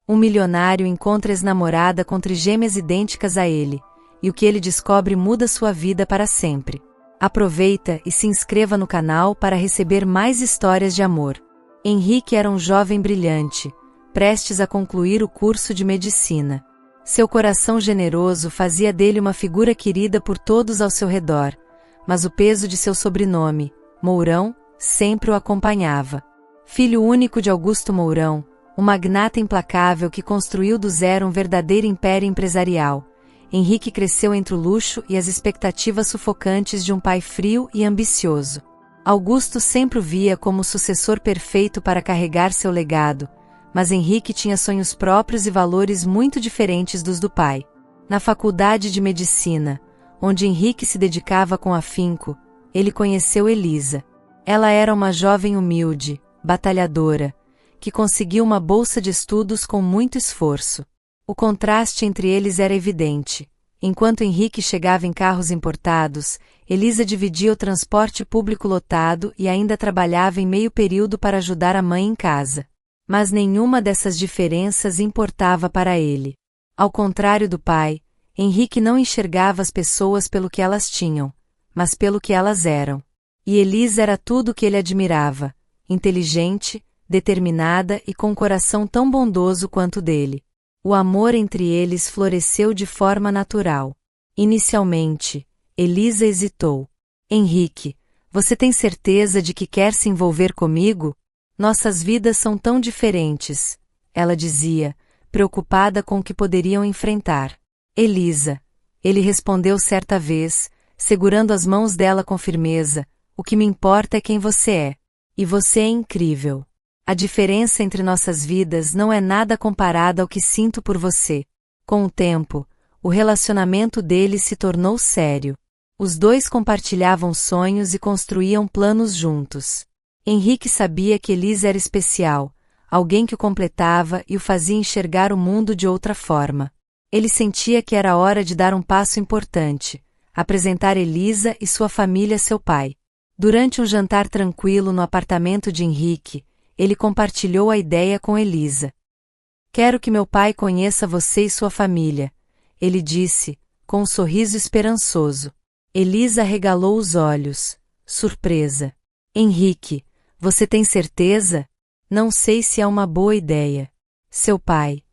Um milionário encontra ex-namorada com trigêmeas idênticas a ele, e o que ele descobre muda sua vida para sempre. Aproveita e se inscreva no canal para receber mais histórias de amor. Henrique era um jovem brilhante, prestes a concluir o curso de medicina. Seu coração generoso fazia dele uma figura querida por todos ao seu redor, mas o peso de seu sobrenome, Mourão, sempre o acompanhava. Filho único de Augusto Mourão, um magnata implacável que construiu do zero um verdadeiro império empresarial, Henrique cresceu entre o luxo e as expectativas sufocantes de um pai frio e ambicioso. Augusto sempre o via como o sucessor perfeito para carregar seu legado, mas Henrique tinha sonhos próprios e valores muito diferentes dos do pai. Na faculdade de medicina, onde Henrique se dedicava com afinco, ele conheceu Elisa. Ela era uma jovem humilde, batalhadora, que conseguiu uma bolsa de estudos com muito esforço. O contraste entre eles era evidente. Enquanto Henrique chegava em carros importados, Elisa dividia o transporte público lotado e ainda trabalhava em meio período para ajudar a mãe em casa. Mas nenhuma dessas diferenças importava para ele. Ao contrário do pai, Henrique não enxergava as pessoas pelo que elas tinham, mas pelo que elas eram. E Elisa era tudo o que ele admirava, inteligente, determinada e com um coração tão bondoso quanto o dele. O amor entre eles floresceu de forma natural. Inicialmente, Elisa hesitou. Henrique, você tem certeza de que quer se envolver comigo? Nossas vidas são tão diferentes, ela dizia, preocupada com o que poderiam enfrentar. Elisa, ele respondeu certa vez, segurando as mãos dela com firmeza, o que me importa é quem você é. E você é incrível. A diferença entre nossas vidas não é nada comparada ao que sinto por você. Com o tempo, o relacionamento deles se tornou sério. Os dois compartilhavam sonhos e construíam planos juntos. Henrique sabia que Elisa era especial, alguém que o completava e o fazia enxergar o mundo de outra forma. Ele sentia que era hora de dar um passo importante, apresentar Elisa e sua família a seu pai. Durante um jantar tranquilo no apartamento de Henrique, ele compartilhou a ideia com Elisa. Quero que meu pai conheça você e sua família, ele disse, com um sorriso esperançoso. Elisa arregalou os olhos, surpresa. Henrique, você tem certeza? Não sei se é uma boa ideia. Seu pai.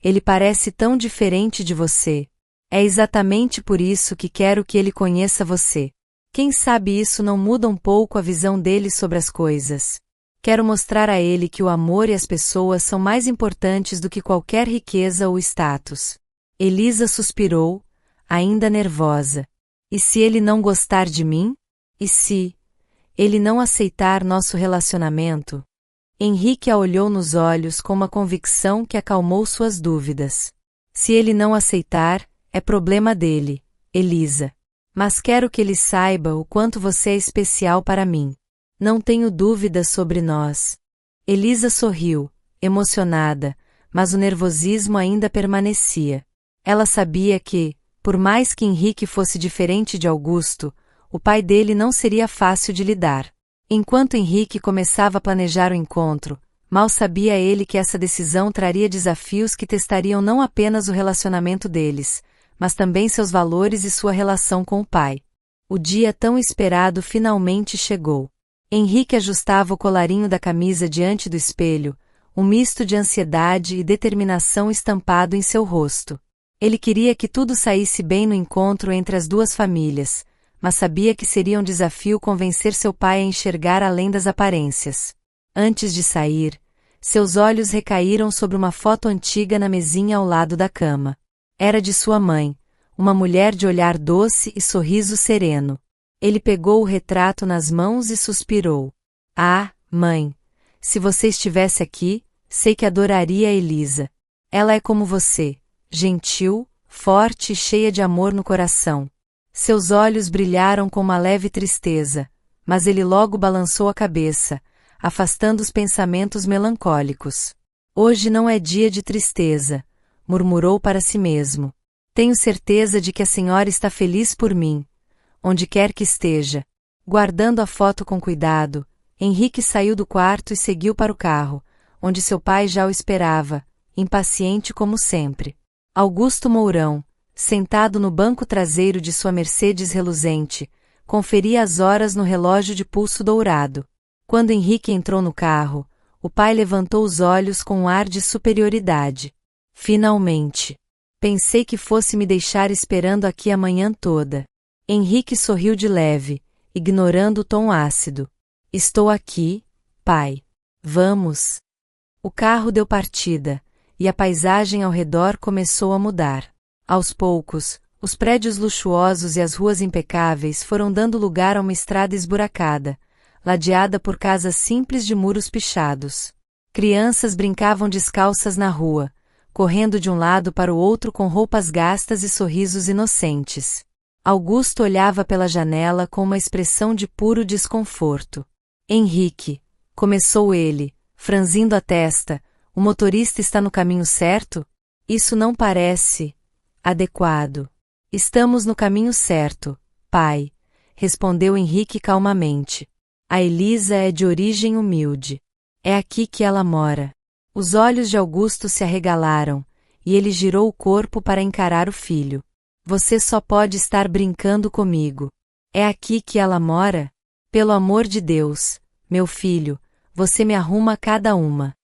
Ele parece tão diferente de você. É exatamente por isso que quero que ele conheça você. Quem sabe isso não muda um pouco a visão dele sobre as coisas. Quero mostrar a ele que o amor e as pessoas são mais importantes do que qualquer riqueza ou status. Elisa suspirou, ainda nervosa. E se ele não gostar de mim? E se ele não aceitar nosso relacionamento? Henrique a olhou nos olhos com uma convicção que acalmou suas dúvidas. Se ele não aceitar, é problema dele, Elisa. Mas quero que ele saiba o quanto você é especial para mim. Não tenho dúvidas sobre nós. Elisa sorriu, emocionada, mas o nervosismo ainda permanecia. Ela sabia que, por mais que Henrique fosse diferente de Augusto, o pai dele não seria fácil de lidar. Enquanto Henrique começava a planejar o encontro, mal sabia ele que essa decisão traria desafios que testariam não apenas o relacionamento deles, mas também seus valores e sua relação com o pai. O dia tão esperado finalmente chegou. Henrique ajustava o colarinho da camisa diante do espelho, um misto de ansiedade e determinação estampado em seu rosto. Ele queria que tudo saísse bem no encontro entre as duas famílias, mas sabia que seria um desafio convencer seu pai a enxergar além das aparências. Antes de sair, seus olhos recaíram sobre uma foto antiga na mesinha ao lado da cama. Era de sua mãe, uma mulher de olhar doce e sorriso sereno. Ele pegou o retrato nas mãos e suspirou. Ah, mãe, se você estivesse aqui, sei que adoraria a Elisa. Ela é como você, gentil, forte e cheia de amor no coração. Seus olhos brilharam com uma leve tristeza, mas ele logo balançou a cabeça, afastando os pensamentos melancólicos. Hoje não é dia de tristeza, murmurou para si mesmo. Tenho certeza de que a senhora está feliz por mim. Onde quer que esteja. Guardando a foto com cuidado, Henrique saiu do quarto e seguiu para o carro, onde seu pai já o esperava, impaciente como sempre. Augusto Mourão, sentado no banco traseiro de sua Mercedes reluzente, conferia as horas no relógio de pulso dourado. Quando Henrique entrou no carro, o pai levantou os olhos com um ar de superioridade. Finalmente! Pensei que fosse me deixar esperando aqui a manhã toda. Henrique sorriu de leve, ignorando o tom ácido. Estou aqui, pai. Vamos. O carro deu partida, e a paisagem ao redor começou a mudar. Aos poucos, os prédios luxuosos e as ruas impecáveis foram dando lugar a uma estrada esburacada, ladeada por casas simples de muros pichados. Crianças brincavam descalças na rua, correndo de um lado para o outro com roupas gastas e sorrisos inocentes. Augusto olhava pela janela com uma expressão de puro desconforto. Henrique, começou ele, franzindo a testa, o motorista está no caminho certo? Isso não parece adequado. Estamos no caminho certo, pai, respondeu Henrique calmamente. A Elisa é de origem humilde. É aqui que ela mora. Os olhos de Augusto se arregalaram, e ele girou o corpo para encarar o filho. Você só pode estar brincando comigo. É aqui que ela mora? Pelo amor de Deus, meu filho, você me arruma cada uma.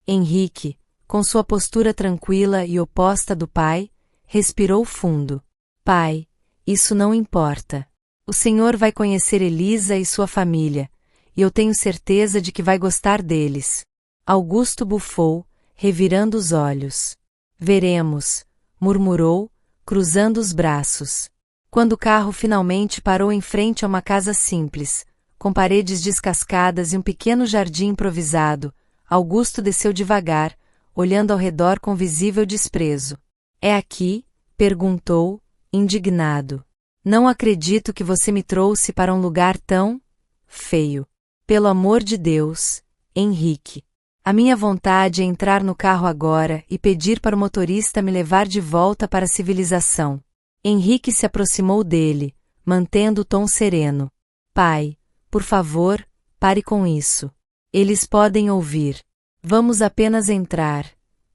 Henrique, com sua postura tranquila e oposta do pai, respirou fundo. Pai, isso não importa. O senhor vai conhecer Elisa e sua família, e eu tenho certeza de que vai gostar deles. Augusto bufou, revirando os olhos. Veremos, murmurou, cruzando os braços. Quando o carro finalmente parou em frente a uma casa simples, com paredes descascadas e um pequeno jardim improvisado, Augusto desceu devagar, olhando ao redor com visível desprezo. É aqui? Perguntou, indignado. Não acredito que você me trouxe para um lugar tão feio. Pelo amor de Deus, Henrique. A minha vontade é entrar no carro agora e pedir para o motorista me levar de volta para a civilização. Henrique se aproximou dele, mantendo o tom sereno. Pai, por favor, pare com isso. Eles podem ouvir. Vamos apenas entrar.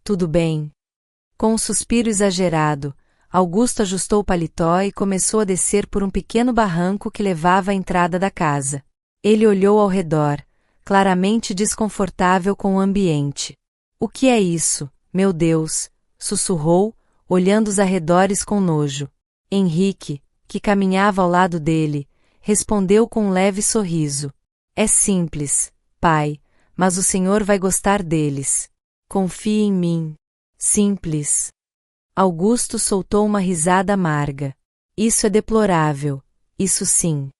Tudo bem? Com um suspiro exagerado, Augusto ajustou o paletó e começou a descer por um pequeno barranco que levava à entrada da casa. Ele olhou ao redor, claramente desconfortável com o ambiente. O que é isso, meu Deus? Sussurrou, olhando os arredores com nojo. Henrique, que caminhava ao lado dele, respondeu com um leve sorriso. É simples, pai, mas o senhor vai gostar deles. Confie em mim. Simples. Augusto soltou uma risada amarga. Isso é deplorável, isso sim.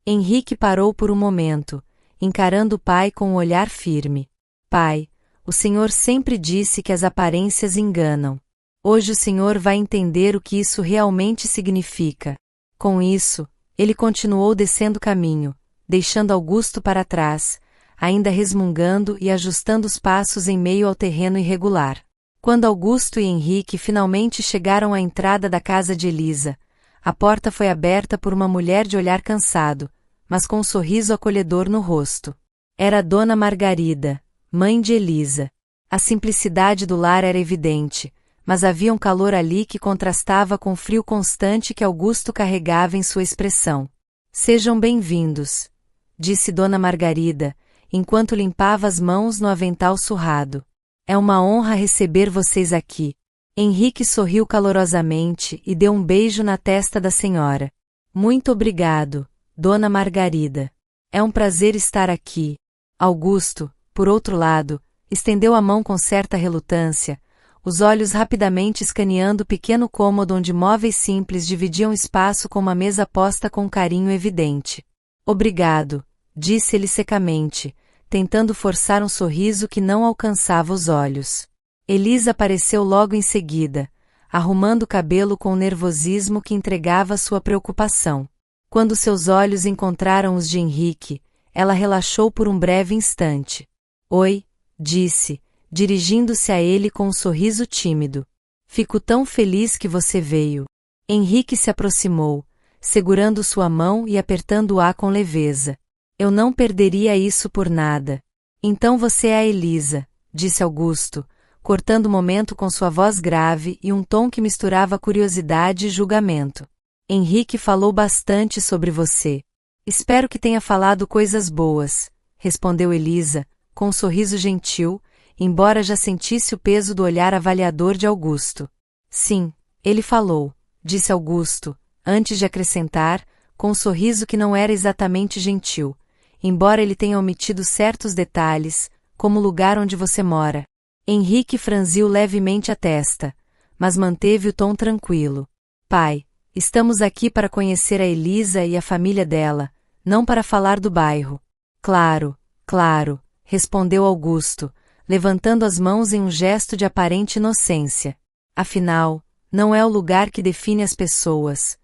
Henrique parou por um momento, encarando o pai com um olhar firme. Pai, o senhor sempre disse que as aparências enganam. Hoje o senhor vai entender o que isso realmente significa. Com isso, ele continuou descendo o caminho, deixando Augusto para trás, ainda resmungando e ajustando os passos em meio ao terreno irregular. Quando Augusto e Henrique finalmente chegaram à entrada da casa de Elisa, a porta foi aberta por uma mulher de olhar cansado, mas com um sorriso acolhedor no rosto. Era Dona Margarida, mãe de Elisa. A simplicidade do lar era evidente, mas havia um calor ali que contrastava com o frio constante que Augusto carregava em sua expressão. Sejam bem-vindos, disse Dona Margarida, enquanto limpava as mãos no avental surrado. É uma honra receber vocês aqui. Henrique sorriu calorosamente e deu um beijo na testa da senhora. Muito obrigado, Dona Margarida. É um prazer estar aqui. Augusto, por outro lado, estendeu a mão com certa relutância, os olhos rapidamente escaneando o pequeno cômodo onde móveis simples dividiam espaço com uma mesa posta com carinho evidente. Obrigado, disse ele secamente, tentando forçar um sorriso que não alcançava os olhos. Elisa apareceu logo em seguida, arrumando o cabelo com o nervosismo que entregava sua preocupação. Quando seus olhos encontraram os de Henrique, ela relaxou por um breve instante. Oi, disse, dirigindo-se a ele com um sorriso tímido. Fico tão feliz que você veio. Henrique se aproximou, segurando sua mão e apertando-a com leveza. Eu não perderia isso por nada. Então você é a Elisa, disse Augusto, cortando o momento com sua voz grave e um tom que misturava curiosidade e julgamento. Henrique falou bastante sobre você. Espero que tenha falado coisas boas, respondeu Elisa, com um sorriso gentil, embora já sentisse o peso do olhar avaliador de Augusto. Sim, ele falou, disse Augusto, antes de acrescentar, com um sorriso que não era exatamente gentil, embora ele tenha omitido certos detalhes, como o lugar onde você mora. Henrique franziu levemente a testa, mas manteve o tom tranquilo. Pai, estamos aqui para conhecer a Elisa e a família dela, não para falar do bairro. Claro, claro, respondeu Augusto, levantando as mãos em um gesto de aparente inocência. Afinal, não é o lugar que define as pessoas.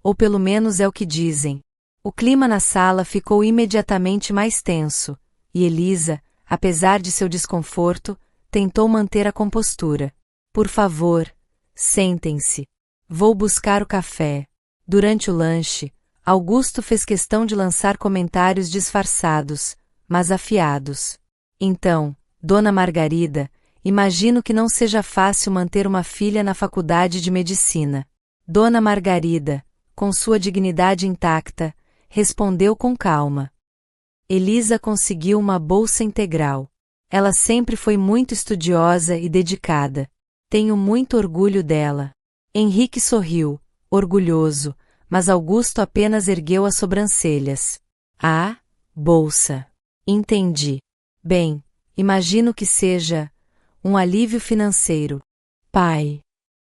Ou pelo menos é o que dizem. O clima na sala ficou imediatamente mais tenso, e Elisa, apesar de seu desconforto, tentou manter a compostura. Por favor, sentem-se. Vou buscar o café. Durante o lanche, Augusto fez questão de lançar comentários disfarçados, mas afiados. Então, Dona Margarida, imagino que não seja fácil manter uma filha na faculdade de medicina. Dona Margarida, com sua dignidade intacta, respondeu com calma. Elisa conseguiu uma bolsa integral. Ela sempre foi muito estudiosa e dedicada. Tenho muito orgulho dela. Henrique sorriu, orgulhoso, mas Augusto apenas ergueu as sobrancelhas. Ah, bolsa. Entendi. Bem, imagino que seja um alívio financeiro. Pai.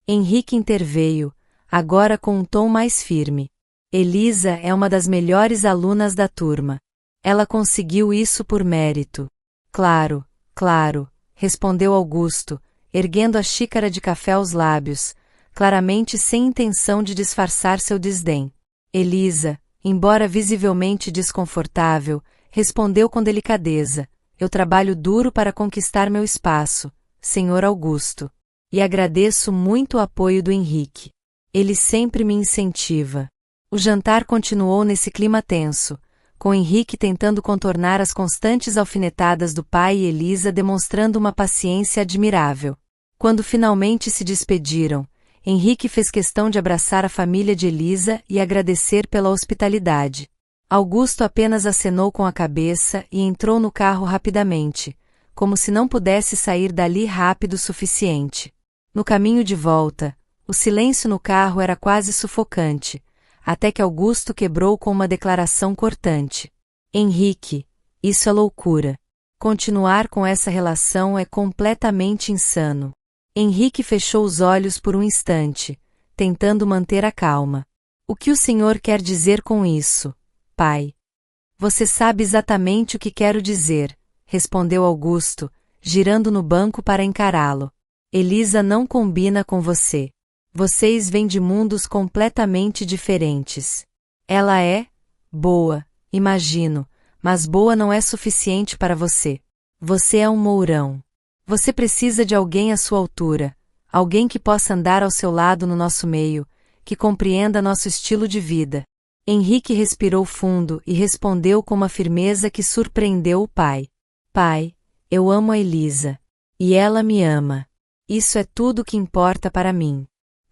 Henrique interveio, agora com um tom mais firme. Elisa é uma das melhores alunas da turma. Ela conseguiu isso por mérito. Claro, claro, respondeu Augusto, erguendo a xícara de café aos lábios, claramente sem intenção de disfarçar seu desdém. Elisa, embora visivelmente desconfortável, respondeu com delicadeza: eu trabalho duro para conquistar meu espaço, Sr. Augusto. E agradeço muito o apoio do Henrique. Ele sempre me incentiva. O jantar continuou nesse clima tenso, com Henrique tentando contornar as constantes alfinetadas do pai e Elisa demonstrando uma paciência admirável. Quando finalmente se despediram, Henrique fez questão de abraçar a família de Elisa e agradecer pela hospitalidade. Augusto apenas acenou com a cabeça e entrou no carro rapidamente, como se não pudesse sair dali rápido o suficiente. No caminho de volta, o silêncio no carro era quase sufocante, até que Augusto quebrou com uma declaração cortante. Henrique, isso é loucura. Continuar com essa relação é completamente insano. Henrique fechou os olhos por um instante, tentando manter a calma. O que o senhor quer dizer com isso, pai? Você sabe exatamente o que quero dizer, respondeu Augusto, girando no banco para encará-lo. Elisa não combina com você. Vocês vêm de mundos completamente diferentes. Ela é boa, imagino, mas boa não é suficiente para você. Você é um mourão. Você precisa de alguém à sua altura, alguém que possa andar ao seu lado no nosso meio, que compreenda nosso estilo de vida. Henrique respirou fundo e respondeu com uma firmeza que surpreendeu o pai. Pai, eu amo a Elisa. E ela me ama. Isso é tudo o que importa para mim.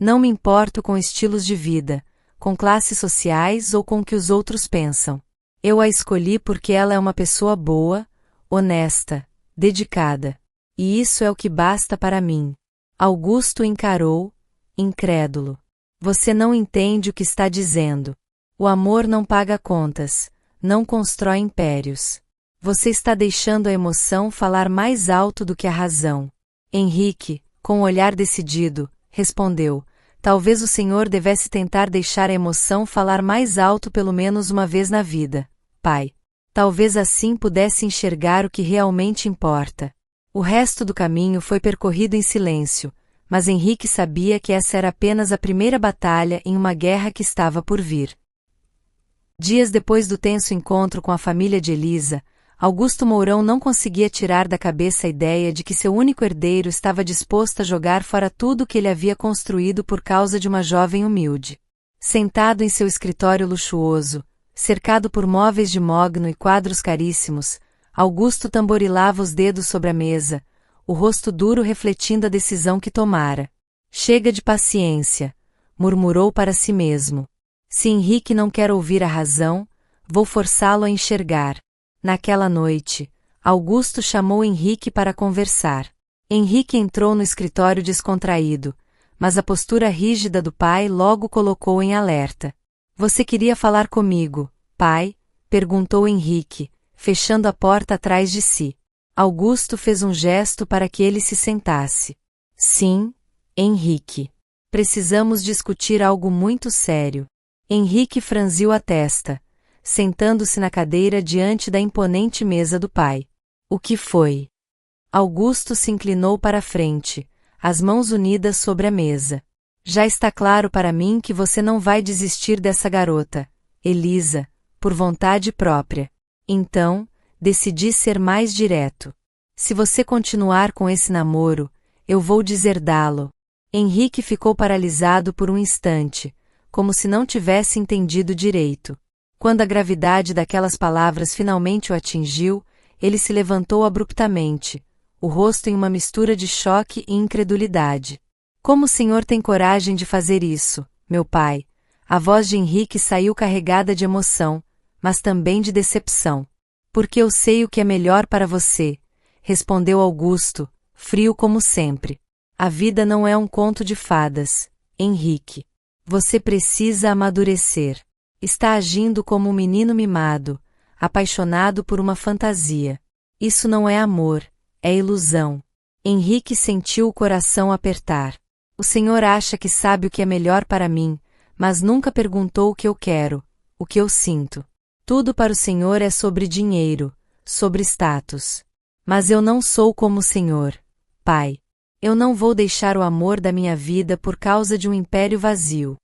Não me importo com estilos de vida, com classes sociais ou com o que os outros pensam. Eu a escolhi porque ela é uma pessoa boa, honesta, dedicada. E isso é o que basta para mim. Augusto encarou, incrédulo. Você não entende o que está dizendo. O amor não paga contas, não constrói impérios. Você está deixando a emoção falar mais alto do que a razão. Henrique, com um olhar decidido, respondeu: talvez o senhor devesse tentar deixar a emoção falar mais alto pelo menos uma vez na vida, pai. Talvez assim pudesse enxergar o que realmente importa. O resto do caminho foi percorrido em silêncio, mas Henrique sabia que essa era apenas a primeira batalha em uma guerra que estava por vir. Dias depois do tenso encontro com a família de Elisa, Augusto Mourão não conseguia tirar da cabeça a ideia de que seu único herdeiro estava disposto a jogar fora tudo o que ele havia construído por causa de uma jovem humilde. Sentado em seu escritório luxuoso, cercado por móveis de mogno e quadros caríssimos, Augusto tamborilava os dedos sobre a mesa, o rosto duro refletindo a decisão que tomara. Chega de paciência, murmurou para si mesmo. Se Henrique não quer ouvir a razão, vou forçá-lo a enxergar. Naquela noite, Augusto chamou Henrique para conversar. Henrique entrou no escritório descontraído, mas a postura rígida do pai logo colocou em alerta. Você queria falar comigo, pai? Perguntou Henrique, fechando a porta atrás de si. Augusto fez um gesto para que ele se sentasse. Sim, Henrique. Precisamos discutir algo muito sério. Henrique franziu a testa, sentando-se na cadeira diante da imponente mesa do pai. O que foi? Augusto se inclinou para a frente, as mãos unidas sobre a mesa. Já está claro para mim que você não vai desistir dessa garota, Elisa, por vontade própria. Então, decidi ser mais direto. Se você continuar com esse namoro, eu vou deserdá-lo. Henrique ficou paralisado por um instante, como se não tivesse entendido direito. Quando a gravidade daquelas palavras finalmente o atingiu, ele se levantou abruptamente, o rosto em uma mistura de choque e incredulidade. Como o senhor tem coragem de fazer isso, meu pai? A voz de Henrique saiu carregada de emoção, mas também de decepção. Porque eu sei o que é melhor para você, respondeu Augusto, frio como sempre. A vida não é um conto de fadas, Henrique. Você precisa amadurecer. Está agindo como um menino mimado, apaixonado por uma fantasia. Isso não é amor, é ilusão. Henrique sentiu o coração apertar. O senhor acha que sabe o que é melhor para mim, mas nunca perguntou o que eu quero, o que eu sinto. Tudo para o senhor é sobre dinheiro, sobre status. Mas eu não sou como o senhor, pai. Eu não vou deixar o amor da minha vida por causa de um império vazio.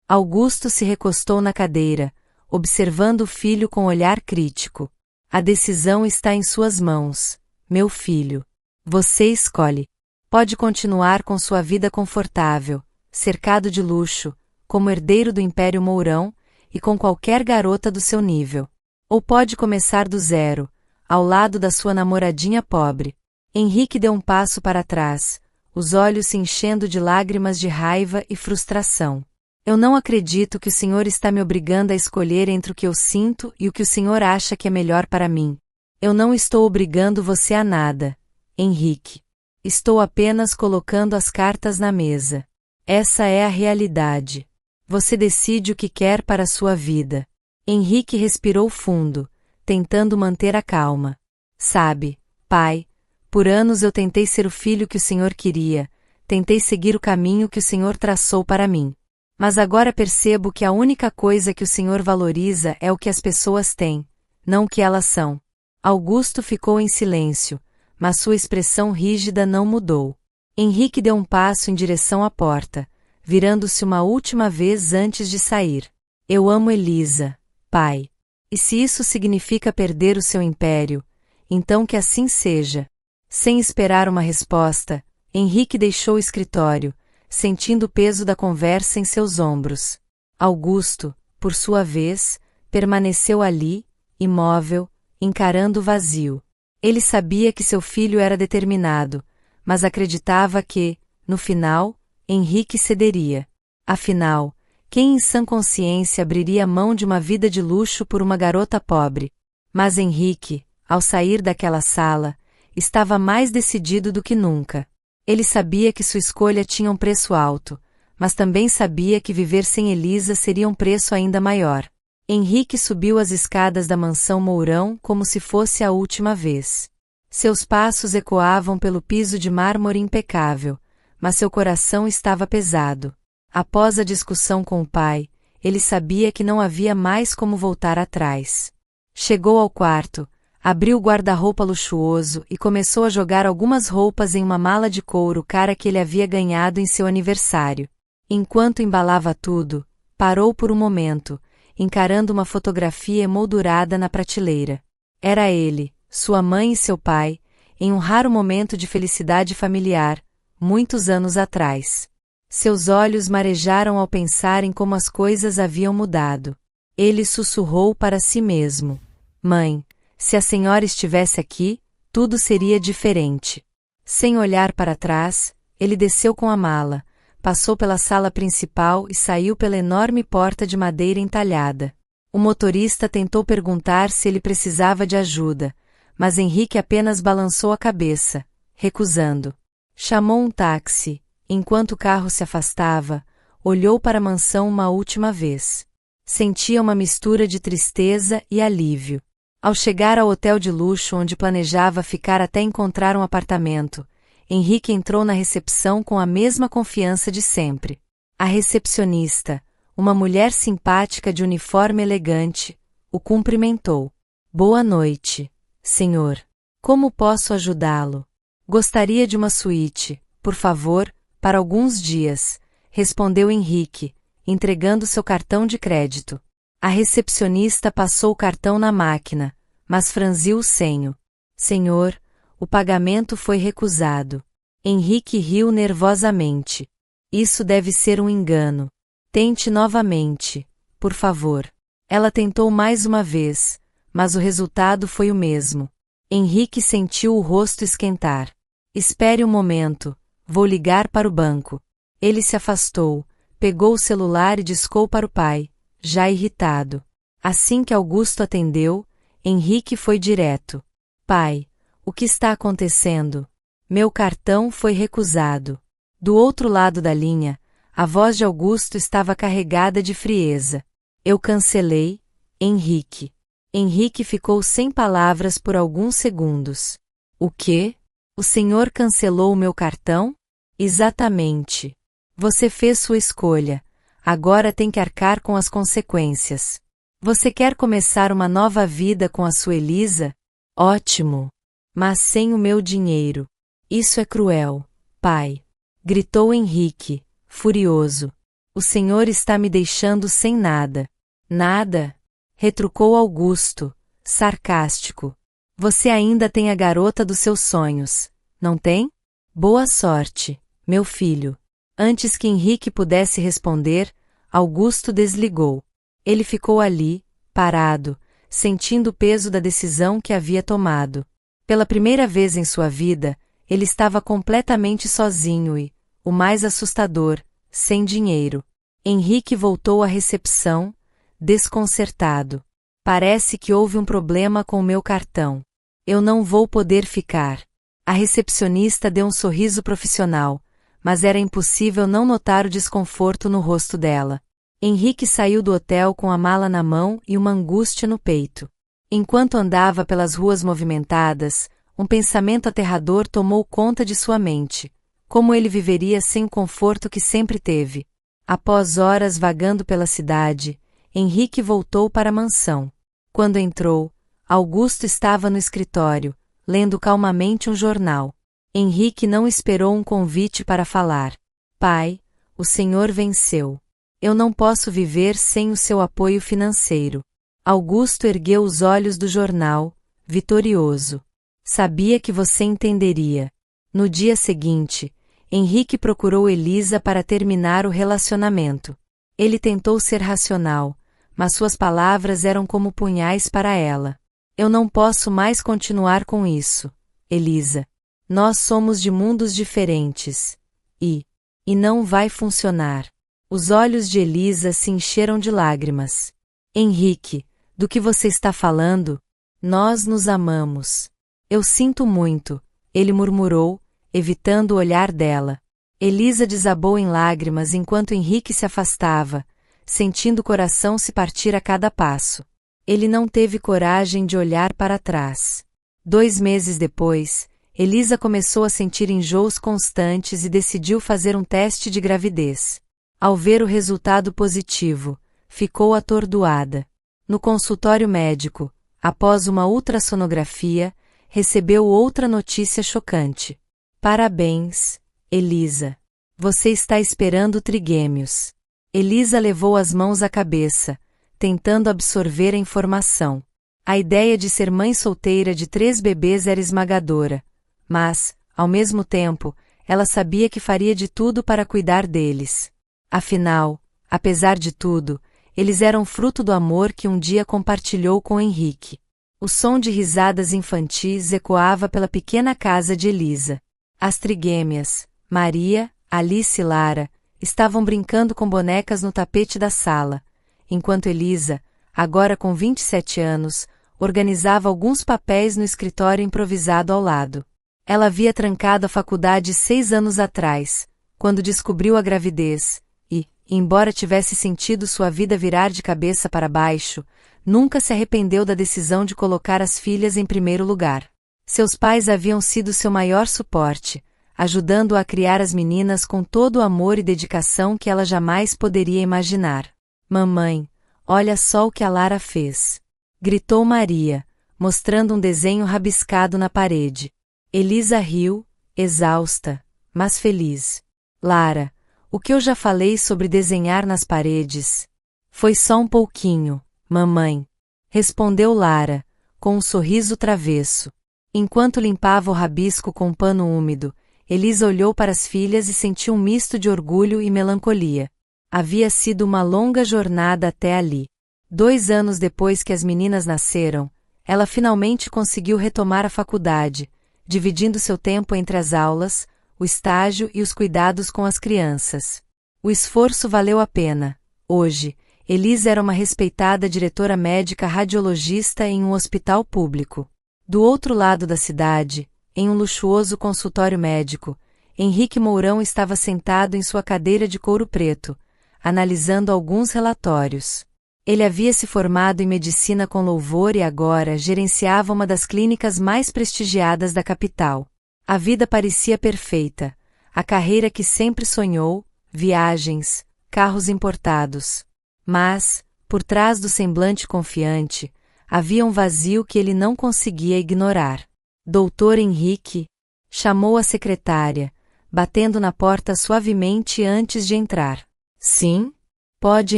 Augusto se recostou na cadeira, observando o filho com olhar crítico. A decisão está em suas mãos, meu filho. Você escolhe. Pode continuar com sua vida confortável, cercado de luxo, como herdeiro do Império Mourão, e com qualquer garota do seu nível. Ou pode começar do zero, ao lado da sua namoradinha pobre. Henrique deu um passo para trás, os olhos se enchendo de lágrimas de raiva e frustração. Eu não acredito que o senhor está me obrigando a escolher entre o que eu sinto e o que o senhor acha que é melhor para mim. Eu não estou obrigando você a nada, Henrique. Estou apenas colocando as cartas na mesa. Essa é a realidade. Você decide o que quer para a sua vida. Henrique respirou fundo, tentando manter a calma. Sabe, pai, por anos eu tentei ser o filho que o senhor queria, tentei seguir o caminho que o senhor traçou para mim. Mas agora percebo que a única coisa que o senhor valoriza é o que as pessoas têm, não o que elas são. Augusto ficou em silêncio, mas sua expressão rígida não mudou. Henrique deu um passo em direção à porta, virando-se uma última vez antes de sair. Eu amo Elisa, pai. E se isso significa perder o seu império, então que assim seja. Sem esperar uma resposta, Henrique deixou o escritório, sentindo o peso da conversa em seus ombros. Augusto, por sua vez, permaneceu ali, imóvel, encarando o vazio. Ele sabia que seu filho era determinado, mas acreditava que, no final, Henrique cederia. Afinal, quem em sã consciência abriria mão de uma vida de luxo por uma garota pobre? Mas Henrique, ao sair daquela sala, estava mais decidido do que nunca. Ele sabia que sua escolha tinha um preço alto, mas também sabia que viver sem Elisa seria um preço ainda maior. Henrique subiu as escadas da mansão Mourão como se fosse a última vez. Seus passos ecoavam pelo piso de mármore impecável, mas seu coração estava pesado. Após a discussão com o pai, ele sabia que não havia mais como voltar atrás. Chegou ao quarto, abriu o guarda-roupa luxuoso e começou a jogar algumas roupas em uma mala de couro cara que ele havia ganhado em seu aniversário. Enquanto embalava tudo, parou por um momento, encarando uma fotografia emoldurada na prateleira. Era ele, sua mãe e seu pai, em um raro momento de felicidade familiar, muitos anos atrás. Seus olhos marejaram ao pensar em como as coisas haviam mudado. Ele sussurrou para si mesmo: Mãe, se a senhora estivesse aqui, tudo seria diferente. Sem olhar para trás, ele desceu com a mala, passou pela sala principal e saiu pela enorme porta de madeira entalhada. O motorista tentou perguntar se ele precisava de ajuda, mas Henrique apenas balançou a cabeça, recusando. Chamou um táxi. Enquanto o carro se afastava, olhou para a mansão uma última vez. Sentia uma mistura de tristeza e alívio. Ao chegar ao hotel de luxo onde planejava ficar até encontrar um apartamento, Henrique entrou na recepção com a mesma confiança de sempre. A recepcionista, uma mulher simpática de uniforme elegante, o cumprimentou. Boa noite, senhor. Como posso ajudá-lo? Gostaria de uma suíte, por favor, para alguns dias, respondeu Henrique, entregando seu cartão de crédito. A recepcionista passou o cartão na máquina, mas franziu o senho. Senhor, o pagamento foi recusado. Henrique riu nervosamente. Isso deve ser um engano. Tente novamente, por favor. Ela tentou mais uma vez, mas o resultado foi o mesmo. Henrique sentiu o rosto esquentar. Espere um momento, vou ligar para o banco. Ele se afastou, pegou o celular e discou para o pai, já irritado. Assim que Augusto atendeu, Henrique foi direto. Pai, o que está acontecendo? Meu cartão foi recusado. Do outro lado da linha, a voz de Augusto estava carregada de frieza. Eu cancelei, Henrique. Henrique ficou sem palavras por alguns segundos. O quê? O senhor cancelou o meu cartão? Exatamente. Você fez sua escolha. Agora tem que arcar com as consequências. Você quer começar uma nova vida com a sua Elisa? Ótimo. Mas sem o meu dinheiro. Isso é cruel, pai. Gritou Henrique, furioso. O senhor está me deixando sem nada. Nada? Retrucou Augusto, sarcástico. Você ainda tem a garota dos seus sonhos, não tem? Boa sorte, meu filho. Antes que Henrique pudesse responder, Augusto desligou. Ele ficou ali, parado, sentindo o peso da decisão que havia tomado. Pela primeira vez em sua vida, ele estava completamente sozinho e, o mais assustador, sem dinheiro. Henrique voltou à recepção, desconcertado. Parece que houve um problema com o meu cartão. Eu não vou poder ficar. A recepcionista deu um sorriso profissional, mas era impossível não notar o desconforto no rosto dela. Henrique saiu do hotel com a mala na mão e uma angústia no peito. Enquanto andava pelas ruas movimentadas, um pensamento aterrador tomou conta de sua mente. Como ele viveria sem o conforto que sempre teve? Após horas vagando pela cidade, Henrique voltou para a mansão. Quando entrou, Augusto estava no escritório, lendo calmamente um jornal. Henrique não esperou um convite para falar. Pai, o senhor venceu. Eu não posso viver sem o seu apoio financeiro. Augusto ergueu os olhos do jornal, vitorioso. Sabia que você entenderia. No dia seguinte, Henrique procurou Elisa para terminar o relacionamento. Ele tentou ser racional, mas suas palavras eram como punhais para ela. Eu não posso mais continuar com isso, Elisa. Nós somos de mundos diferentes. E não vai funcionar. Os olhos de Elisa se encheram de lágrimas. Henrique, do que você está falando? Nós nos amamos. Eu sinto muito, ele murmurou, evitando o olhar dela. Elisa desabou em lágrimas enquanto Henrique se afastava, sentindo o coração se partir a cada passo. Ele não teve coragem de olhar para trás. 2 meses depois, Elisa começou a sentir enjoos constantes e decidiu fazer um teste de gravidez. Ao ver o resultado positivo, ficou atordoada. No consultório médico, após uma ultrassonografia, recebeu outra notícia chocante. Parabéns, Elisa. Você está esperando trigêmeos. Elisa levou as mãos à cabeça, tentando absorver a informação. A ideia de ser mãe solteira de 3 bebês era esmagadora, mas, ao mesmo tempo, ela sabia que faria de tudo para cuidar deles. Afinal, apesar de tudo, eles eram fruto do amor que um dia compartilhou com Henrique. O som de risadas infantis ecoava pela pequena casa de Elisa. As trigêmeas, Maria, Alice e Lara, estavam brincando com bonecas no tapete da sala, enquanto Elisa, agora com 27 anos, organizava alguns papéis no escritório improvisado ao lado. Ela havia trancado a faculdade 6 anos atrás, quando descobriu a gravidez, e, embora tivesse sentido sua vida virar de cabeça para baixo, nunca se arrependeu da decisão de colocar as filhas em primeiro lugar. Seus pais haviam sido seu maior suporte, ajudando-o a criar as meninas com todo o amor e dedicação que ela jamais poderia imaginar. Mamãe, olha só o que a Lara fez! Gritou Maria, mostrando um desenho rabiscado na parede. Elisa riu, exausta, mas feliz. Lara, o que eu já falei sobre desenhar nas paredes? Foi só um pouquinho, mamãe. Respondeu Lara, com um sorriso travesso. Enquanto limpava o rabisco com um pano úmido, Elisa olhou para as filhas e sentiu um misto de orgulho e melancolia. Havia sido uma longa jornada até ali. 2 anos depois que as meninas nasceram, ela finalmente conseguiu retomar a faculdade, dividindo seu tempo entre as aulas, o estágio e os cuidados com as crianças. O esforço valeu a pena. Hoje, Elisa era uma respeitada diretora médica radiologista em um hospital público. Do outro lado da cidade, em um luxuoso consultório médico, Henrique Mourão estava sentado em sua cadeira de couro preto, analisando alguns relatórios. Ele havia se formado em medicina com louvor e agora gerenciava uma das clínicas mais prestigiadas da capital. A vida parecia perfeita, a carreira que sempre sonhou, viagens, carros importados. Mas, por trás do semblante confiante, havia um vazio que ele não conseguia ignorar. Doutor Henrique, chamou a secretária, batendo na porta suavemente antes de entrar. Sim? Pode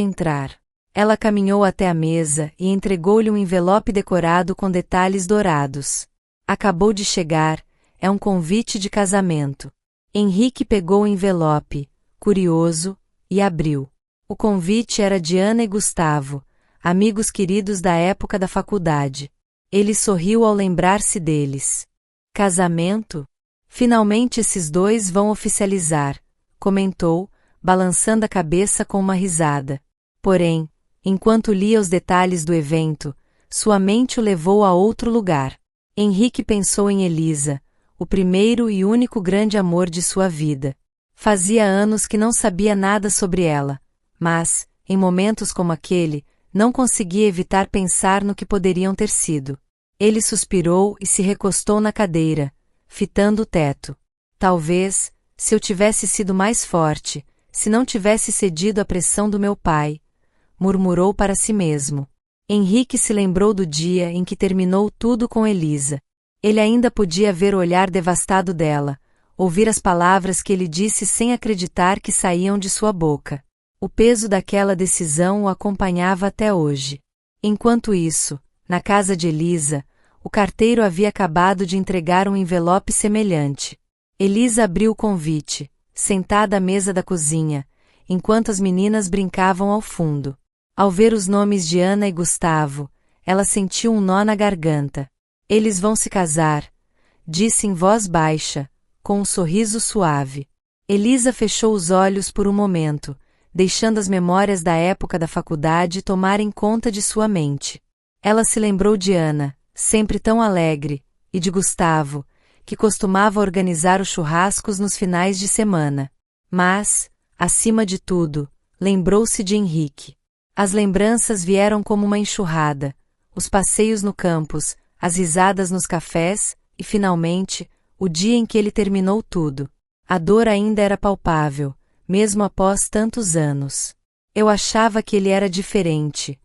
entrar. Ela caminhou até a mesa e entregou-lhe um envelope decorado com detalhes dourados. Acabou de chegar, é um convite de casamento. Henrique pegou o envelope, curioso, e abriu. O convite era de Ana e Gustavo, amigos queridos da época da faculdade. Ele sorriu ao lembrar-se deles. Casamento? Finalmente esses dois vão oficializar, comentou, balançando a cabeça com uma risada. Porém, enquanto lia os detalhes do evento, sua mente o levou a outro lugar. Henrique pensou em Elisa, o primeiro e único grande amor de sua vida. Fazia anos que não sabia nada sobre ela, mas, em momentos como aquele, não conseguia evitar pensar no que poderiam ter sido. Ele suspirou e se recostou na cadeira, fitando o teto. Talvez, se eu tivesse sido mais forte, se não tivesse cedido à pressão do meu pai, murmurou para si mesmo. Henrique se lembrou do dia em que terminou tudo com Elisa. Ele ainda podia ver o olhar devastado dela, ouvir as palavras que ele disse sem acreditar que saíam de sua boca. O peso daquela decisão o acompanhava até hoje. Enquanto isso, na casa de Elisa, o carteiro havia acabado de entregar um envelope semelhante. Elisa abriu o convite, sentada à mesa da cozinha, enquanto as meninas brincavam ao fundo. Ao ver os nomes de Ana e Gustavo, ela sentiu um nó na garganta. Eles vão se casar, disse em voz baixa, com um sorriso suave. Elisa fechou os olhos por um momento, deixando as memórias da época da faculdade tomarem conta de sua mente. Ela se lembrou de Ana, sempre tão alegre, e de Gustavo, que costumava organizar os churrascos nos finais de semana. Mas, acima de tudo, lembrou-se de Henrique. As lembranças vieram como uma enxurrada, os passeios no campus, as risadas nos cafés, e finalmente, o dia em que ele terminou tudo. A dor ainda era palpável, mesmo após tantos anos. Eu achava que ele era diferente,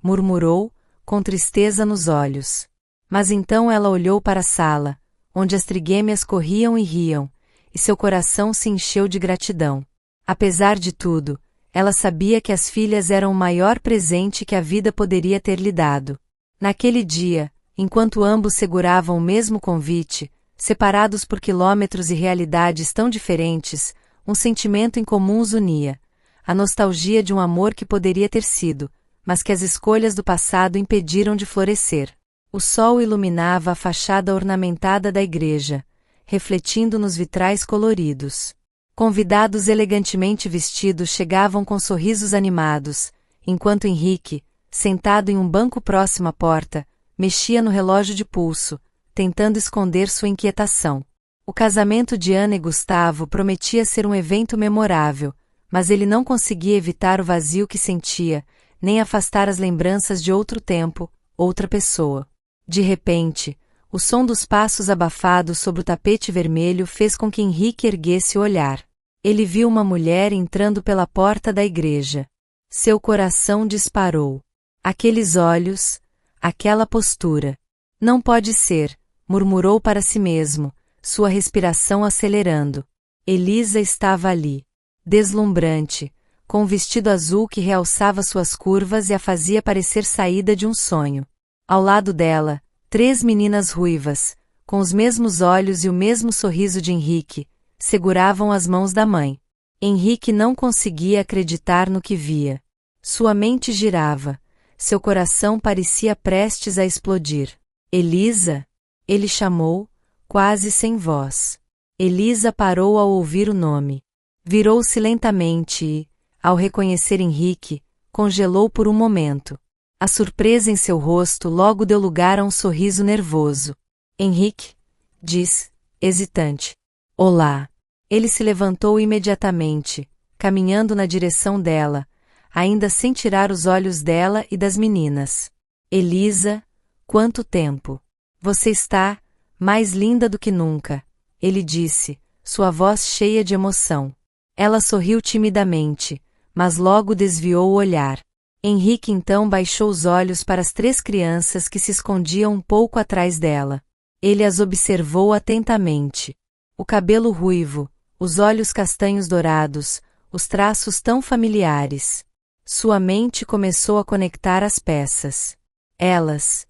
murmurou, com tristeza nos olhos. Mas então ela olhou para a sala, onde as trigêmeas corriam e riam, e seu coração se encheu de gratidão. Apesar de tudo, ela sabia que as filhas eram o maior presente que a vida poderia ter lhe dado. Naquele dia, enquanto ambos seguravam o mesmo convite, separados por quilômetros e realidades tão diferentes, um sentimento em comum os unia: a nostalgia de um amor que poderia ter sido, mas que as escolhas do passado impediram de florescer. O sol iluminava a fachada ornamentada da igreja, refletindo nos vitrais coloridos. Convidados elegantemente vestidos chegavam com sorrisos animados, enquanto Henrique, sentado em um banco próximo à porta, mexia no relógio de pulso, tentando esconder sua inquietação. O casamento de Ana e Gustavo prometia ser um evento memorável, mas ele não conseguia evitar o vazio que sentia, nem afastar as lembranças de outro tempo, outra pessoa. De repente, o som dos passos abafados sobre o tapete vermelho fez com que Henrique erguesse o olhar. Ele viu uma mulher entrando pela porta da igreja. Seu coração disparou. Aqueles olhos, aquela postura. Não pode ser, murmurou para si mesmo, sua respiração acelerando. Elisa estava ali. Deslumbrante, com um vestido azul que realçava suas curvas e a fazia parecer saída de um sonho. Ao lado dela, 3 meninas ruivas, com os mesmos olhos e o mesmo sorriso de Henrique, seguravam as mãos da mãe. Henrique não conseguia acreditar no que via. Sua mente girava, seu coração parecia prestes a explodir. Elisa? Ele chamou, quase sem voz. Elisa parou ao ouvir o nome. Virou-se lentamente e, ao reconhecer Henrique, congelou por um momento. A surpresa em seu rosto logo deu lugar a um sorriso nervoso. Henrique? Disse, hesitante. Olá. Ele se levantou imediatamente, caminhando na direção dela, ainda sem tirar os olhos dela e das meninas. Elisa, quanto tempo! Você está mais linda do que nunca, ele disse, sua voz cheia de emoção. Ela sorriu timidamente, mas logo desviou o olhar. Henrique então baixou os olhos para as 3 crianças que se escondiam um pouco atrás dela. Ele as observou atentamente. O cabelo ruivo, os olhos castanhos dourados, os traços tão familiares. Sua mente começou a conectar as peças. Elas.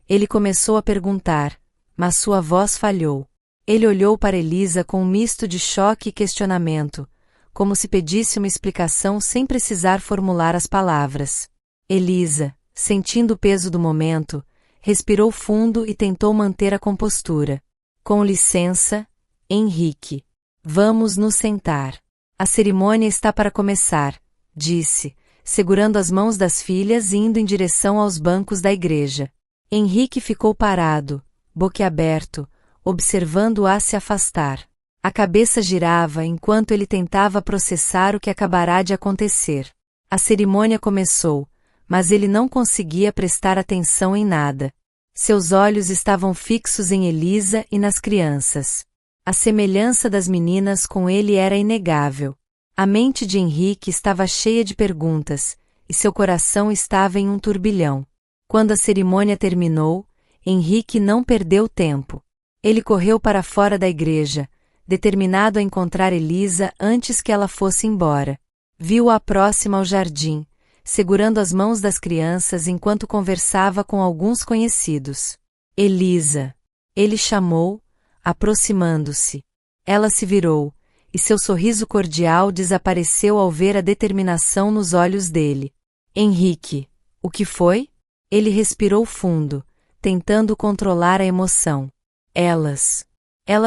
Ele começou a perguntar, mas sua voz falhou. Ele olhou para Elisa com um misto de choque e questionamento, como se pedisse uma explicação sem precisar formular as palavras. Elisa, sentindo o peso do momento, respirou fundo e tentou manter a compostura. Com licença, Henrique. Vamos nos sentar. A cerimônia está para começar, disse, segurando as mãos das filhas e indo em direção aos bancos da igreja. Henrique ficou parado, boquiaberto, observando-a se afastar. A cabeça girava enquanto ele tentava processar o que acabará de acontecer. A cerimônia começou, mas ele não conseguia prestar atenção em nada. Seus olhos estavam fixos em Elisa e nas crianças. A semelhança das meninas com ele era inegável. A mente de Henrique estava cheia de perguntas, e seu coração estava em um turbilhão. Quando a cerimônia terminou, Henrique não perdeu tempo. Ele correu para fora da igreja, determinado a encontrar Elisa antes que ela fosse embora. Viu-a próxima ao jardim, segurando as mãos das crianças enquanto conversava com alguns conhecidos. Elisa! Ele chamou, aproximando-se. Ela se virou, e seu sorriso cordial desapareceu ao ver a determinação nos olhos dele. Henrique! O que foi? Ele respirou fundo, tentando controlar a emoção. Elas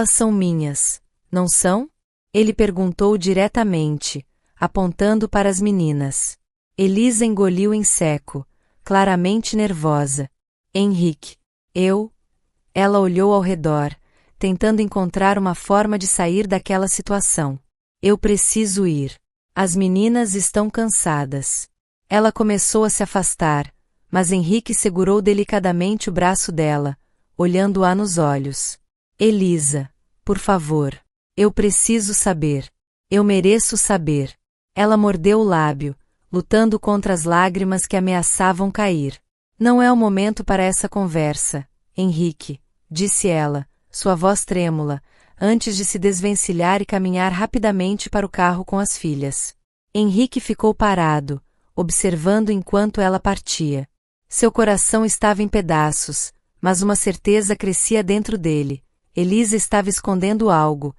são minhas, não são? Ele perguntou diretamente, apontando para as meninas. Elisa engoliu em seco, claramente nervosa. Henrique, Ela olhou ao redor, tentando encontrar uma forma de sair daquela situação. Eu preciso ir. As meninas estão cansadas. Ela começou a se afastar, mas Henrique segurou delicadamente o braço dela, olhando-a nos olhos. Elisa, por favor. Eu preciso saber. Eu mereço saber. Ela mordeu o lábio, lutando contra as lágrimas que ameaçavam cair. Não é o momento para essa conversa, Henrique, disse ela, sua voz trêmula, antes de se desvencilhar e caminhar rapidamente para o carro com as filhas. Henrique ficou parado, observando enquanto ela partia. Seu coração estava em pedaços, mas uma certeza crescia dentro dele. Elisa estava escondendo algo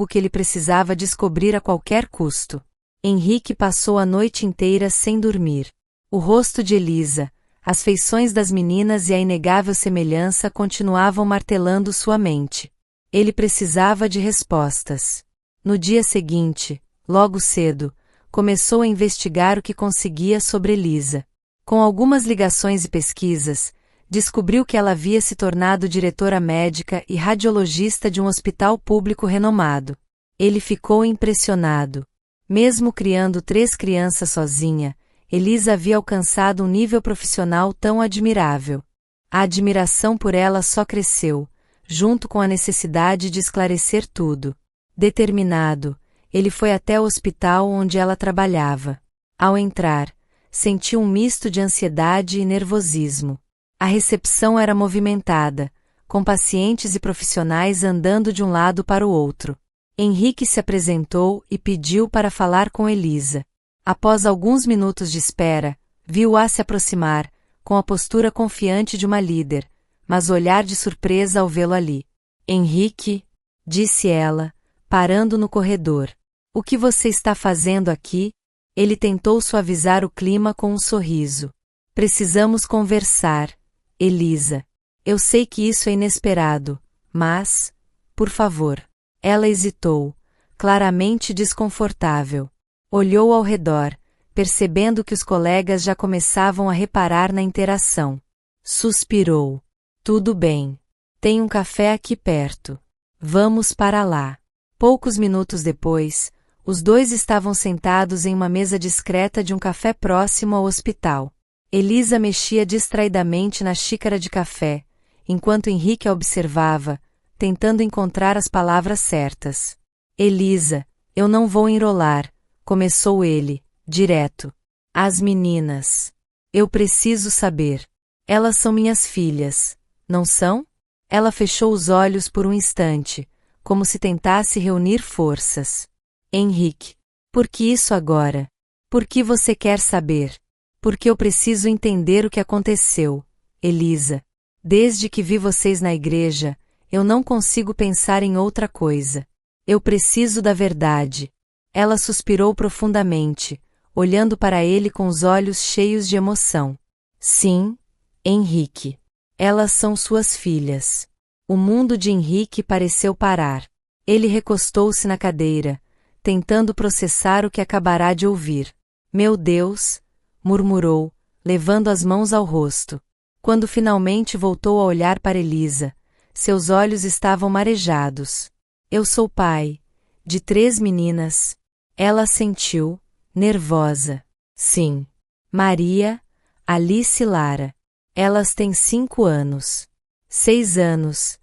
que ele precisava descobrir a qualquer custo. Henrique passou a noite inteira sem dormir. O rosto de Elisa, as feições das meninas e a inegável semelhança continuavam martelando sua mente. Ele precisava de respostas. No dia seguinte, logo cedo, começou a investigar o que conseguia sobre Elisa. Com algumas ligações e pesquisas, descobriu que ela havia se tornado diretora médica e radiologista de um hospital público renomado. Ele ficou impressionado. Mesmo criando 3 crianças sozinha, Elisa havia alcançado um nível profissional tão admirável. A admiração por ela só cresceu, junto com a necessidade de esclarecer tudo. Determinado, ele foi até o hospital onde ela trabalhava. Ao entrar, sentiu um misto de ansiedade e nervosismo. A recepção era movimentada, com pacientes e profissionais andando de um lado para o outro. Henrique se apresentou e pediu para falar com Elisa. Após alguns minutos de espera, viu-a se aproximar, com a postura confiante de uma líder, mas o olhar de surpresa ao vê-lo ali. Henrique, disse ela, parando no corredor. O que você está fazendo aqui? Ele tentou suavizar o clima com um sorriso. Precisamos conversar, Elisa. Eu sei que isso é inesperado, mas, por favor. Ela hesitou, claramente desconfortável. Olhou ao redor, percebendo que os colegas já começavam a reparar na interação. Suspirou. Tudo bem. Tem um café aqui perto. Vamos para lá. Poucos minutos depois, os dois estavam sentados em uma mesa discreta de um café próximo ao hospital. Elisa mexia distraidamente na xícara de café, enquanto Henrique a observava, tentando encontrar as palavras certas. Elisa, eu não vou enrolar, começou ele, direto. As meninas. Eu preciso saber. Elas são minhas filhas, não são? Ela fechou os olhos por um instante, como se tentasse reunir forças. Henrique. Por que isso agora? Por que você quer saber? Porque eu preciso entender o que aconteceu, Elisa. Desde que vi vocês na igreja, eu não consigo pensar em outra coisa. Eu preciso da verdade. Ela suspirou profundamente, olhando para ele com os olhos cheios de emoção. Sim, Henrique. Elas são suas filhas. O mundo de Henrique pareceu parar. Ele recostou-se na cadeira, tentando processar o que acabará de ouvir. Meu Deus, murmurou, levando as mãos ao rosto. Quando finalmente voltou a olhar para Elisa, seus olhos estavam marejados. Eu sou pai de 3 meninas. Ela assentiu, nervosa. Sim. Maria, Alice e Lara. Elas têm 5 anos. 6 anos.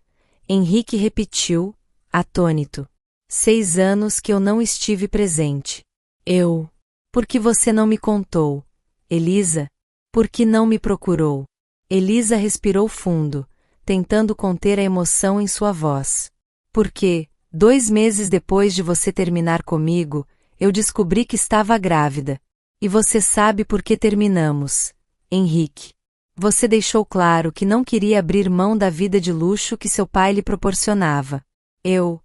Henrique repetiu, atônito. 6 anos que eu não estive presente. Eu. Por que você não me contou? Elisa? Por que não me procurou? Elisa respirou fundo, tentando conter a emoção em sua voz. Porque, 2 meses depois de você terminar comigo, eu descobri que estava grávida. E você sabe por que terminamos, Henrique. Você deixou claro que não queria abrir mão da vida de luxo que seu pai lhe proporcionava. Eu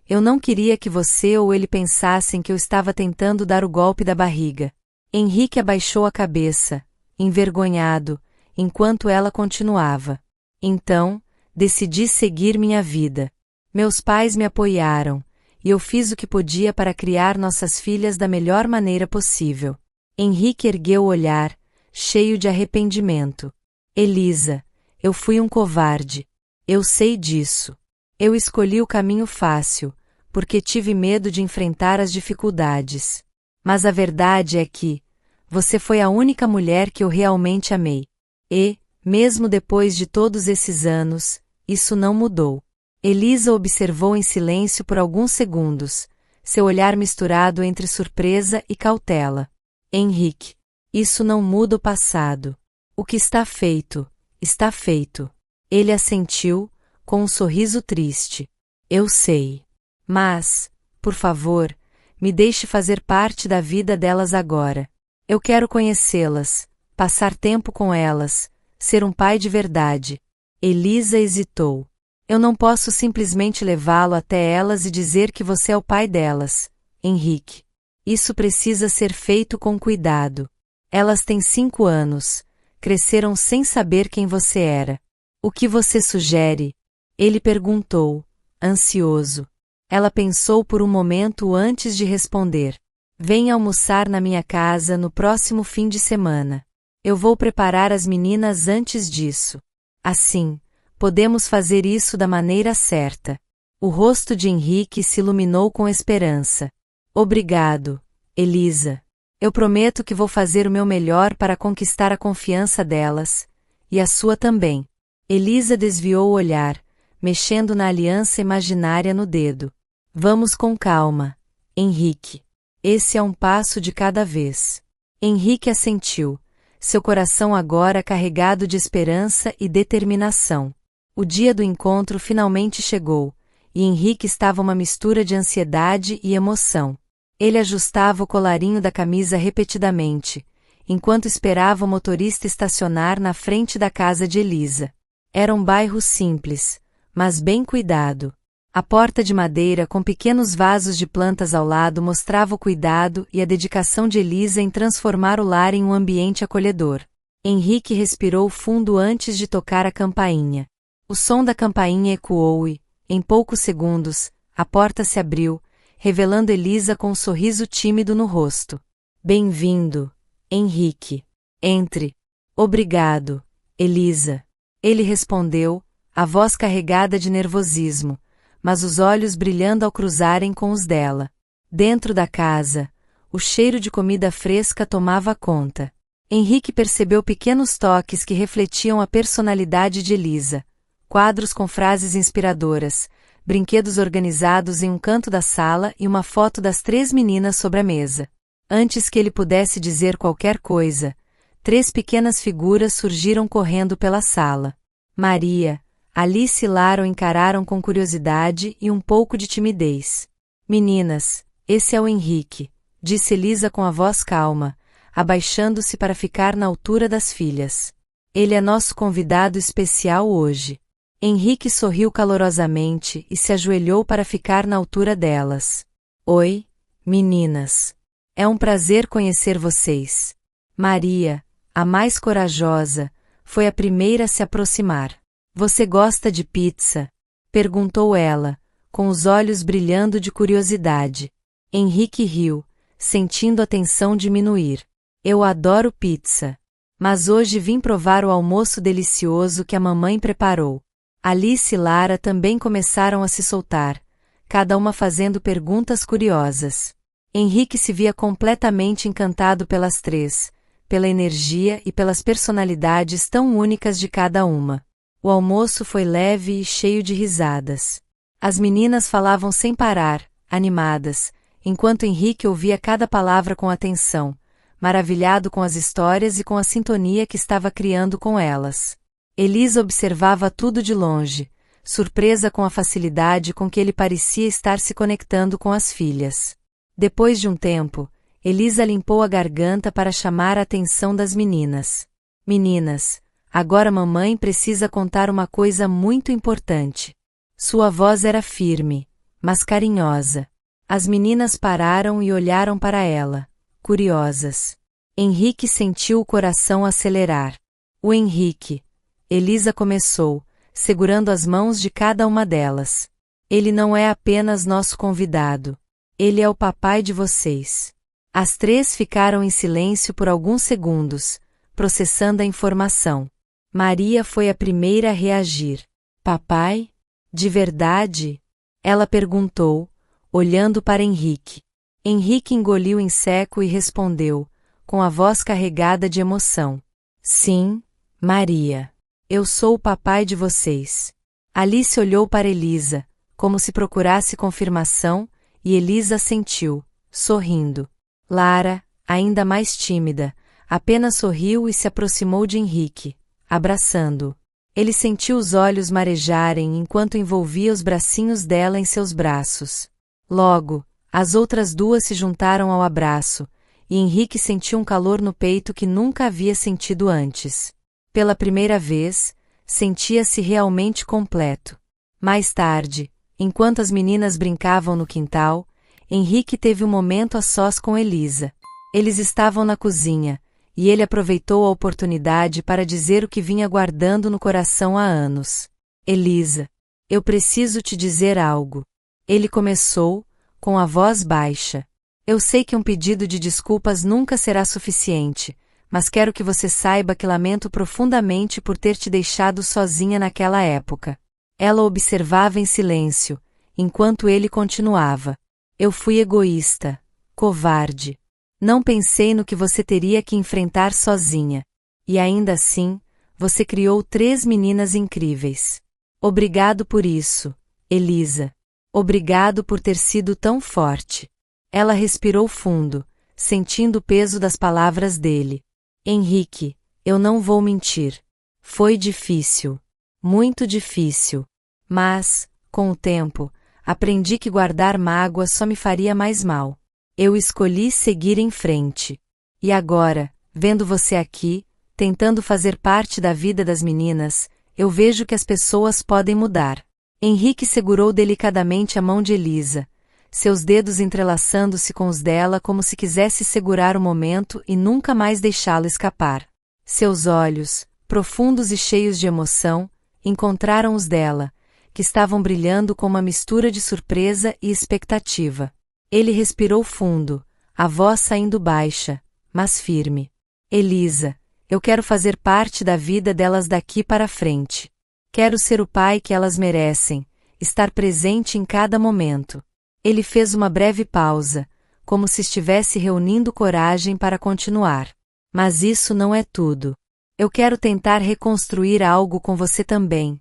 não queria que você ou ele pensassem que eu estava tentando dar o golpe da barriga. Henrique abaixou a cabeça, envergonhado, enquanto ela continuava. Então, decidi seguir minha vida. Meus pais me apoiaram, e eu fiz o que podia para criar nossas filhas da melhor maneira possível. Henrique ergueu o olhar, cheio de arrependimento. Elisa, eu fui um covarde. Eu sei disso. Eu escolhi o caminho fácil, porque tive medo de enfrentar as dificuldades. Mas a verdade é que você foi a única mulher que eu realmente amei. E, mesmo depois de todos esses anos, isso não mudou. Elisa observou em silêncio por alguns segundos, seu olhar misturado entre surpresa e cautela. Henrique, isso não muda o passado. O que está feito, está feito. Ele assentiu, com um sorriso triste. Eu sei. Mas, por favor, me deixe fazer parte da vida delas agora. Eu quero conhecê-las, passar tempo com elas, ser um pai de verdade. Elisa hesitou. Eu não posso simplesmente levá-lo até elas e dizer que você é o pai delas, Henrique. Isso precisa ser feito com cuidado. Elas têm 5 anos, cresceram sem saber quem você era. O que você sugere? Ele perguntou, ansioso. Ela pensou por um momento antes de responder. Venha almoçar na minha casa no próximo fim de semana. Eu vou preparar as meninas antes disso. Assim, podemos fazer isso da maneira certa. O rosto de Henrique se iluminou com esperança. Obrigado, Elisa. Eu prometo que vou fazer o meu melhor para conquistar a confiança delas, e a sua também. Elisa desviou o olhar, mexendo na aliança imaginária no dedo. Vamos com calma, Henrique. Esse é um passo de cada vez. Henrique assentiu, seu coração agora carregado de esperança e determinação. O dia do encontro finalmente chegou, e Henrique estava uma mistura de ansiedade e emoção. Ele ajustava o colarinho da camisa repetidamente, enquanto esperava o motorista estacionar na frente da casa de Elisa. Era um bairro simples, mas bem cuidado. A porta de madeira com pequenos vasos de plantas ao lado mostrava o cuidado e a dedicação de Elisa em transformar o lar em um ambiente acolhedor. Henrique respirou fundo antes de tocar a campainha. O som da campainha ecoou e, em poucos segundos, a porta se abriu, revelando Elisa com um sorriso tímido no rosto. Bem-vindo, Henrique. Entre. Obrigado, Elisa. Ele respondeu, a voz carregada de nervosismo, mas os olhos brilhando ao cruzarem com os dela. Dentro da casa, o cheiro de comida fresca tomava conta. Henrique percebeu pequenos toques que refletiam a personalidade de Elisa. Quadros com frases inspiradoras, brinquedos organizados em um canto da sala e uma foto das 3 meninas sobre a mesa. Antes que ele pudesse dizer qualquer coisa, 3 pequenas figuras surgiram correndo pela sala. Maria, Alice e Lara o encararam com curiosidade e um pouco de timidez. Meninas, esse é o Henrique, disse Elisa com a voz calma, abaixando-se para ficar na altura das filhas. Ele é nosso convidado especial hoje. Henrique sorriu calorosamente e se ajoelhou para ficar na altura delas. Oi, meninas. É um prazer conhecer vocês. Maria, a mais corajosa, foi a primeira a se aproximar. Você gosta de pizza? Perguntou ela, com os olhos brilhando de curiosidade. Henrique riu, sentindo a tensão diminuir. Eu adoro pizza. Mas hoje vim provar o almoço delicioso que a mamãe preparou. Alice e Lara também começaram a se soltar, cada uma fazendo perguntas curiosas. Henrique se via completamente encantado pelas 3, pela energia e pelas personalidades tão únicas de cada uma. O almoço foi leve e cheio de risadas. As meninas falavam sem parar, animadas, enquanto Henrique ouvia cada palavra com atenção, maravilhado com as histórias e com a sintonia que estava criando com elas. Elisa observava tudo de longe, surpresa com a facilidade com que ele parecia estar se conectando com as filhas. Depois de um tempo, Elisa limpou a garganta para chamar a atenção das meninas. Meninas, agora mamãe precisa contar uma coisa muito importante. Sua voz era firme, mas carinhosa. As meninas pararam e olharam para ela, curiosas. Henrique sentiu o coração acelerar. O Henrique. Elisa começou, segurando as mãos de cada uma delas. Ele não é apenas nosso convidado. Ele é o papai de vocês. As 3 ficaram em silêncio por alguns segundos, processando a informação. Maria foi a primeira a reagir. Papai? De verdade? Ela perguntou, olhando para Henrique. Henrique engoliu em seco e respondeu, com a voz carregada de emoção. Sim, Maria. Eu sou o papai de vocês. Alice olhou para Elisa, como se procurasse confirmação, e Elisa assentiu, sorrindo. Lara, ainda mais tímida, apenas sorriu e se aproximou de Henrique, abraçando-o. Ele sentiu os olhos marejarem enquanto envolvia os bracinhos dela em seus braços. Logo, as outras 2 se juntaram ao abraço, e Henrique sentiu um calor no peito que nunca havia sentido antes. Pela primeira vez, sentia-se realmente completo. Mais tarde, enquanto as meninas brincavam no quintal, Henrique teve um momento a sós com Elisa. Eles estavam na cozinha, e ele aproveitou a oportunidade para dizer o que vinha guardando no coração há anos. Elisa, Eu preciso te dizer algo. Ele começou, com a voz baixa. Eu sei que um pedido de desculpas nunca será suficiente, mas quero que você saiba que lamento profundamente por ter te deixado sozinha naquela época. Ela observava em silêncio, enquanto ele continuava. Eu fui egoísta, covarde. Não pensei no que você teria que enfrentar sozinha. E ainda assim, você criou 3 meninas incríveis. Obrigado por isso, Elisa. Obrigado por ter sido tão forte. Ela respirou fundo, sentindo o peso das palavras dele. Henrique, eu não vou mentir. Foi difícil. Muito difícil. Mas, com o tempo, aprendi que guardar mágoa só me faria mais mal. Eu escolhi seguir em frente. E agora, vendo você aqui, tentando fazer parte da vida das meninas, eu vejo que as pessoas podem mudar. Henrique segurou delicadamente a mão de Elisa, seus dedos entrelaçando-se com os dela como se quisesse segurar o momento e nunca mais deixá-lo escapar. Seus olhos, profundos e cheios de emoção, encontraram os dela, que estavam brilhando com uma mistura de surpresa e expectativa. Ele respirou fundo, a voz saindo baixa, mas firme. Elisa, eu quero fazer parte da vida delas daqui para frente. Quero ser o pai que elas merecem, estar presente em cada momento. Ele fez uma breve pausa, como se estivesse reunindo coragem para continuar. Mas isso não é tudo. Eu quero tentar reconstruir algo com você também,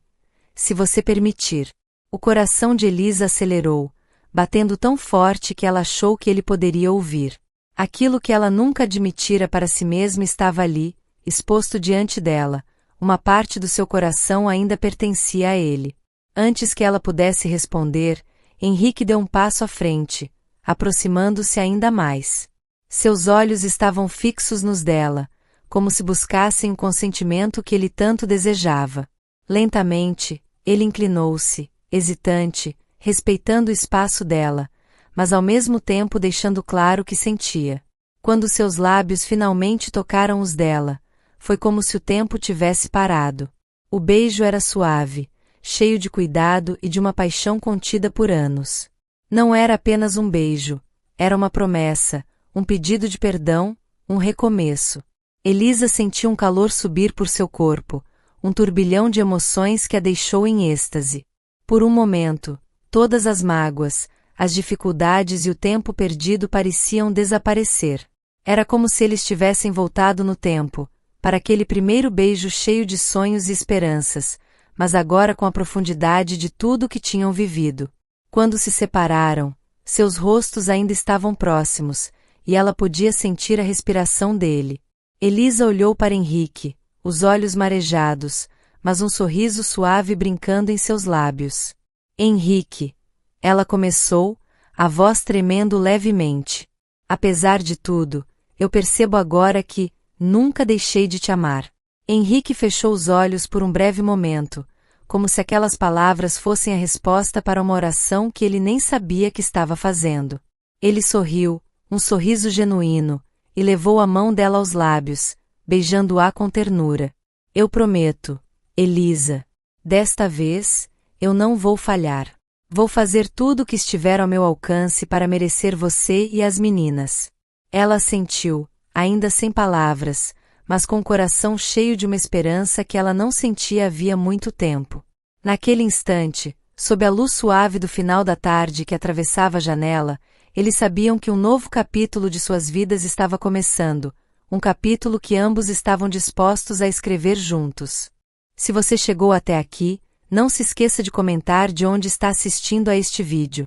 se você permitir. O coração de Elisa acelerou, batendo tão forte que ela achou que ele poderia ouvir. Aquilo que ela nunca admitira para si mesma estava ali, exposto diante dela. Uma parte do seu coração ainda pertencia a ele. Antes que ela pudesse responder, Henrique deu um passo à frente, aproximando-se ainda mais. Seus olhos estavam fixos nos dela, como se buscassem o consentimento que ele tanto desejava. Lentamente, ele inclinou-se, hesitante, respeitando o espaço dela, mas ao mesmo tempo deixando claro o que sentia. Quando seus lábios finalmente tocaram os dela, foi como se o tempo tivesse parado. O beijo era suave, cheio de cuidado e de uma paixão contida por anos. Não era apenas um beijo, era uma promessa, um pedido de perdão, um recomeço. Elisa sentiu um calor subir por seu corpo, um turbilhão de emoções que a deixou em êxtase. Por um momento, todas as mágoas, as dificuldades e o tempo perdido pareciam desaparecer. Era como se eles tivessem voltado no tempo, para aquele primeiro beijo cheio de sonhos e esperanças, mas agora com a profundidade de tudo o que tinham vivido. Quando se separaram, seus rostos ainda estavam próximos, e ela podia sentir a respiração dele. Elisa olhou para Henrique, os olhos marejados, mas um sorriso suave brincando em seus lábios. Henrique, ela começou, a voz tremendo levemente. Apesar de tudo, eu percebo agora que nunca deixei de te amar. Henrique fechou os olhos por um breve momento, como se aquelas palavras fossem a resposta para uma oração que ele nem sabia que estava fazendo. Ele sorriu, um sorriso genuíno, e levou a mão dela aos lábios, beijando-a com ternura. Eu prometo, Elisa, desta vez, eu não vou falhar. Vou fazer tudo o que estiver ao meu alcance para merecer você e as meninas. Ela assentiu, ainda sem palavras, mas com o coração cheio de uma esperança que ela não sentia havia muito tempo. Naquele instante, sob a luz suave do final da tarde que atravessava a janela, eles sabiam que um novo capítulo de suas vidas estava começando, um capítulo que ambos estavam dispostos a escrever juntos. Se você chegou até aqui, não se esqueça de comentar de onde está assistindo a este vídeo.